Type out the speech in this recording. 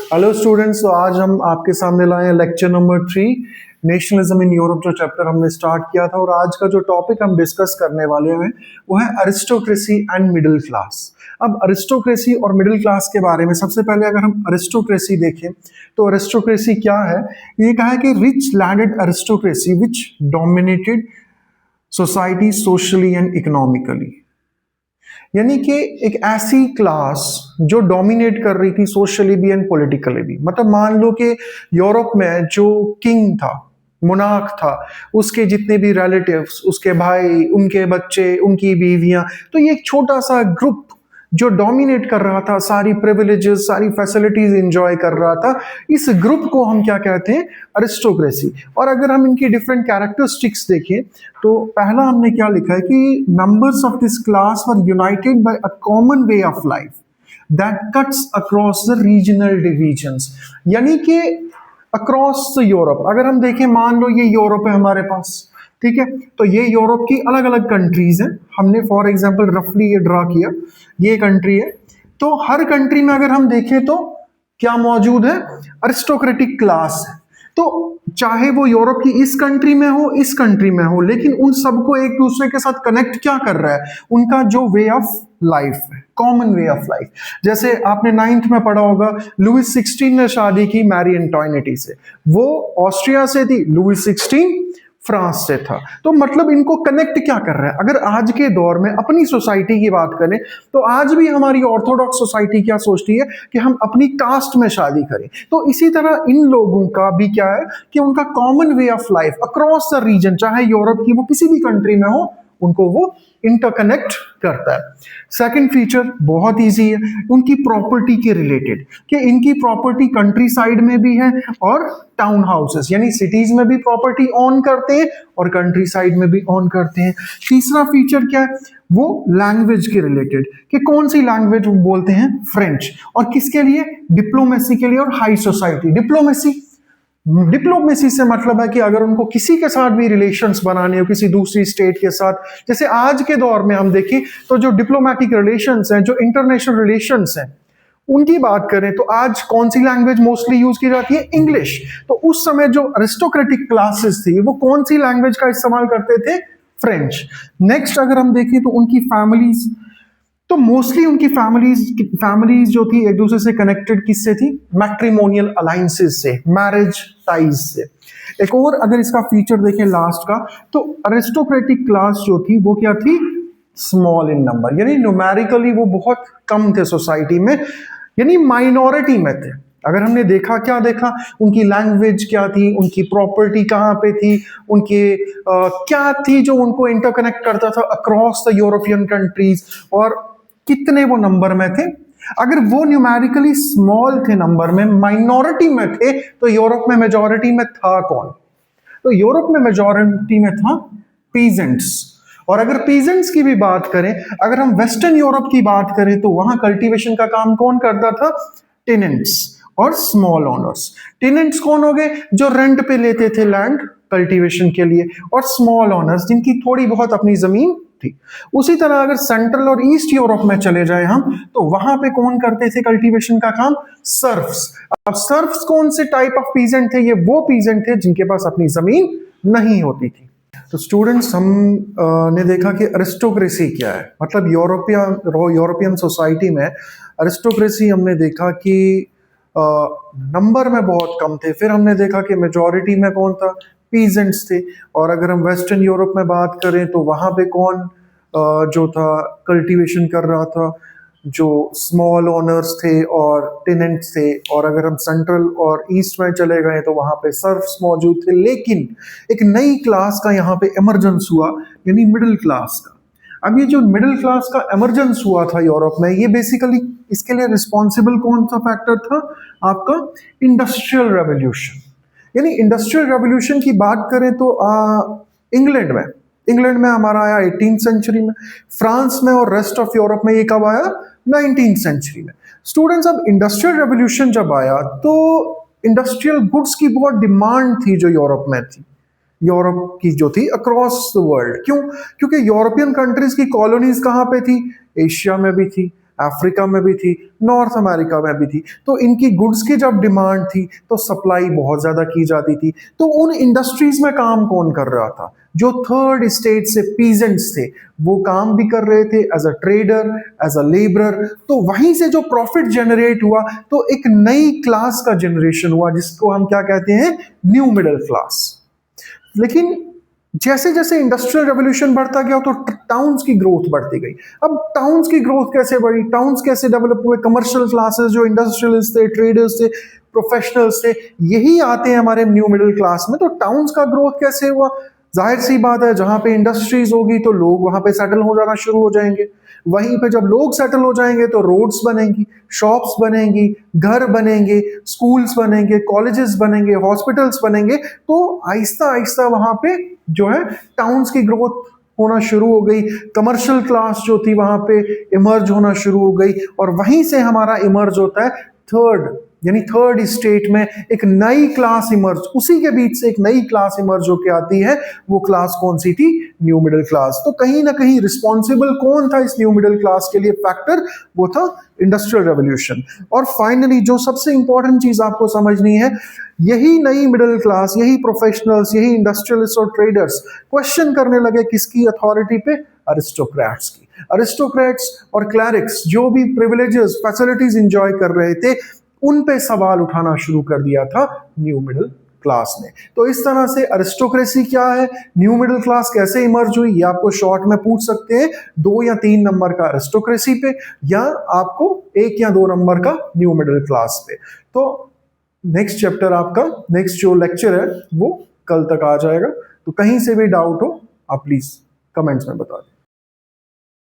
Hello students, तो आज हम आपके सामने लाए हैं lecture number 3 nationalism in Europe. जो चैप्टर हमने स्टार्ट किया था और आज का जो टॉपिक हम डिस्कस करने वाले हैं वो है अरिस्टोक्रेसी एंड मिडिल क्लास। अब अरिस्टोक्रेसी और मिडिल क्लास के बारे में सबसे पहले अगर हम अरिस्टोक्रेसी देखें तो अरिस्टोक्रेसी क्या है। ये कहा है कि rich landed aristocracy which dominated society socially and economically, यानी कि एक ऐसी क्लास जो डोमिनेट कर रही थी सोशली भी एंड पॉलिटिकली भी। मतलब मान लो कि यूरोप में जो किंग था, मोनार्क था, उसके जितने भी रिलेटिव्स, उसके भाई, उनके बच्चे, उनकी बीवियां, तो ये एक छोटा सा ग्रुप जो डोमिनेट कर रहा था, सारी प्रिविलेजेस, सारी फैसिलिटीज एंजॉय कर रहा था। इस ग्रुप को हम क्या कहते हैं? अरिस्टोक्रेसी। और अगर हम इनकी डिफरेंट कैरेक्टरिस्टिक्स देखें तो पहला हमने क्या लिखा है कि members of this class were united by a common way of life that cuts across the regional divisions, यानी कि अक्रॉस द यूरोप। अगर हम देखें, मान लो ये यूरोप है हमारे पास, ठीक है, तो ये यूरोप की अलग अलग कंट्रीज हैं। हमने फॉर एग्जांपल रफली ये ड्रा किया, ये कंट्री है। तो हर कंट्री में अगर हम देखें तो क्या मौजूद है? अरिस्टोक्रेटिक क्लास है। तो चाहे वो यूरोप की इस कंट्री में हो, इस कंट्री में हो, लेकिन उन सबको एक दूसरे के साथ कनेक्ट क्या कर रहा है? उनका जो वे ऑफ लाइफ है, कॉमन वे ऑफ लाइफ। जैसे आपने 9th में पढ़ा होगा, लुइस 16 ने शादी की मैरी एंटोइनेटी से। वो ऑस्ट्रिया से थी, लुइस 16 फ्रांस से था। तो मतलब इनको कनेक्ट क्या कर रहा है? अगर आज के दौर में अपनी सोसाइटी की बात करें तो आज भी हमारी ऑर्थोडॉक्स सोसाइटी क्या सोचती है कि हम अपनी कास्ट में शादी करें। तो इसी तरह इन लोगों का भी क्या है कि उनका common way of life across the region, चाहे यूरोप की वो किसी भी कंट्री में हो, उनको वो इंटरकनेक्ट करता है। सेकंड फीचर बहुत इजी है, उनकी प्रॉपर्टी के रिलेटेड, कि इनकी प्रॉपर्टी कंट्री साइड में भी है और टाउन हाउसेस यानी सिटीज में भी प्रॉपर्टी ऑन करते हैं और कंट्री साइड में भी ऑन करते हैं। तीसरा फीचर क्या है? वो लैंग्वेज के रिलेटेड, कि कौन सी लैंग्वेज वो बोलते हैं? फ्रेंच। और किसके लिए? डिप्लोमेसी के लिए और हाई सोसाइटी। डिप्लोमेसी से मतलब है कि अगर उनको किसी के साथ भी रिलेशंस बनाने हो, किसी दूसरी स्टेट के साथ, जैसे आज के दौर में हम देखें तो जो डिप्लोमेटिक रिलेशंस हैं, जो इंटरनेशनल रिलेशंस हैं, उनकी बात करें तो आज कौन सी लैंग्वेज मोस्टली यूज की जाती है? इंग्लिश। तो उस समय जो अरिस्टोक्रेटिक क्लासेस थी वो कौन सी लैंग्वेज का इस्तेमाल करते थे? फ्रेंच। नेक्स्ट अगर हम देखें तो उनकी फैमिलीज, तो मोस्टली उनकी फैमिलीज जो थी एक दूसरे से कनेक्टेड किससे थी? मैट्रिमोनियल अलायंसेस से, मैरिज टाइज से। एक और अगर इसका फीचर देखें लास्ट का, तो अरिस्टोक्रेटिक क्लास जो थी वो क्या थी? स्मॉल इन नंबर, यानी न्यूमेरिकली वो बहुत कम थे सोसाइटी में, यानी माइनॉरिटी में थे। अगर हमने देखा, क्या देखा? उनकी लैंग्वेज क्या थी, उनकी प्रॉपर्टी कहाँ पे थी, उनके क्या थी जो उनको इंटरकनेक्ट करता था अक्रॉस द यूरोपियन कंट्रीज, और कितने वो नंबर में थे। अगर वो न्यूमेरिकली स्मॉल थे, नंबर में माइनॉरिटी में थे, तो यूरोप में मेजॉरिटी में था कौन? तो यूरोप में मेजॉरिटी में था पीजेंट्स। और अगर पीजेंट्स की भी बात करें, अगर हम वेस्टर्न यूरोप की बात करें तो वहां कल्टीवेशन का काम कौन करता था? टेनेंट्स और स्मॉल ओनर्स। टेनेंट्स कौन हो गए? जो रेंट पे लेते थे लैंड कल्टीवेशन के लिए, और स्मॉल ओनर्स जिनकी थोड़ी बहुत अपनी जमीन थी। उसी तरह अगर सेंट्रल और ईस्ट यूरोप में चले जाए हम, तो वहां पे कौन करते थे कल्टीवेशन का काम? सर्फ्स। अब सर्फ्स कौन से टाइप ऑफ पीजेंट थे? ये वो पीजेंट थे जिनके पास अपनी जमीन नहीं होती थी। तो स्टूडेंट्स, हम ने देखा कि अरिस्टोक्रेसी क्या है। मतलब यूरोपियन सोसाइटी में अरिस्टोक्रेसी हमने देखा कि नंबर में बहुत कम थे। फिर हमने देखा कि मेजॉरिटी में कौन था? पीजेंट्स थे। और अगर हम वेस्टर्न यूरोप में बात करें तो वहां पे कौन जो था कल्टीवेशन कर रहा था? जो स्मॉल ओनर्स थे और टेनेंट्स थे। और अगर हम सेंट्रल और ईस्ट में चले गए तो वहां पे सर्फ्स मौजूद थे। लेकिन एक नई क्लास का यहाँ पे इमरजेंस हुआ, यानी मिडिल क्लास का। अब ये जो मिडिल क्लास का इमरजेंस हुआ था यूरोप में, ये बेसिकली इसके लिए रिस्पॉन्सिबल कौन सा फैक्टर था? आपका इंडस्ट्रियल रेवोल्यूशन। यानी इंडस्ट्रियल रेवोल्यूशन की बात करें तो इंग्लैंड में हमारा आया 18th सेंचुरी में, फ्रांस में और रेस्ट ऑफ यूरोप में ये कब आया? 19th सेंचुरी में। स्टूडेंट्स, अब इंडस्ट्रियल रेवोल्यूशन जब आया तो इंडस्ट्रियल गुड्स की बहुत डिमांड थी जो यूरोप में थी, यूरोप की जो थी अक्रॉस द वर्ल्ड। क्यों? क्योंकि यूरोपियन कंट्रीज की कॉलोनीज कहाँ पे थी? एशिया में भी थी, अफ्रीका में भी थी, नॉर्थ अमेरिका में भी थी। तो इनकी गुड्स की जब डिमांड थी तो सप्लाई बहुत ज़्यादा की जाती थी। तो उन इंडस्ट्रीज में काम कौन कर रहा था? जो थर्ड स्टेट से पीजेंट्स थे, वो काम भी कर रहे थे as a trader, as a labourer. तो वहीं से जो प्रॉफिट जनरेट हुआ, तो एक नई क्लास का जनरेशन हुआ जिसको हम क्या कहते हैं? New middle class. लेकिन जैसे जैसे इंडस्ट्रियल रेवोल्यूशन बढ़ता गया तो टाउन्स की ग्रोथ बढ़ती गई। अब टाउन्स की ग्रोथ कैसे बढ़ी? टाउन्स कैसे डेवलप हुए? कमर्शियल क्लासेस, जो इंडस्ट्रियलिस्ट थे, ट्रेडर्स थे, प्रोफेशनल्स थे, यही आते हैं हमारे न्यू मिडिल क्लास में। तो टाउन्स का ग्रोथ कैसे हुआ? जाहिर सी बात है, जहां पे इंडस्ट्रीज होगी तो लोग वहां पे सेटल हो जाना शुरू हो जाएंगे। वहीं पे जब लोग सेटल हो जाएंगे तो रोड्स बनेंगी, शॉप्स बनेंगी, घर बनेंगे, स्कूल्स बनेंगे, कॉलेजेस बनेंगे, हॉस्पिटल्स बनेंगे। तो आहिस्ता आहिस्ता वहां पे जो है टाउन्स की ग्रोथ होना शुरू हो गई। कमर्शियल क्लास जो थी वहां पे इमर्ज होना शुरू हो गई, और वहीं से हमारा इमर्ज होता है थर्ड, यानी थर्ड स्टेट में एक नई क्लास इमर्ज, उसी के बीच से एक नई क्लास इमर्ज होकर आती है। वो क्लास कौन सी थी? New middle class. तो कहीं ना कहीं रिस्पॉन्सिबल कौन था इस न्यू मिडिल क्लास के लिए फैक्टर? वो था इंडस्ट्रियल रेवोल्यूशन। और फाइनली जो सबसे इंपॉर्टेंट चीज आपको समझनी है, यही नई मिडिल क्लास, यही प्रोफेशनल्स, यही इंडस्ट्रियलिस्ट और ट्रेडर्स क्वेश्चन करने लगे किसकी अथॉरिटी पे? अरिस्टोक्रेट्स की। अरिस्टोक्रेट्स और क्लैरिक्स जो भी प्रिविलेजेस, फैसिलिटीज इंजॉय कर रहे थे, उन पे सवाल उठाना शुरू कर दिया था न्यू मिडिल क्लास ने। तो इस तरह से अरिस्टोक्रेसी क्या है, न्यू मिडिल क्लास कैसे इमर्ज हुई, ये आपको शॉर्ट में पूछ सकते हैं 2 या 3 नंबर का अरिस्टोक्रेसी पे, या आपको 1 या 2 नंबर का न्यू मिडिल क्लास पे। तो नेक्स्ट चैप्टर आपका, नेक्स्ट जो लेक्चर है वो कल तक आ जाएगा। तो कहीं से भी डाउट हो आप प्लीज कमेंट्स में बता दें।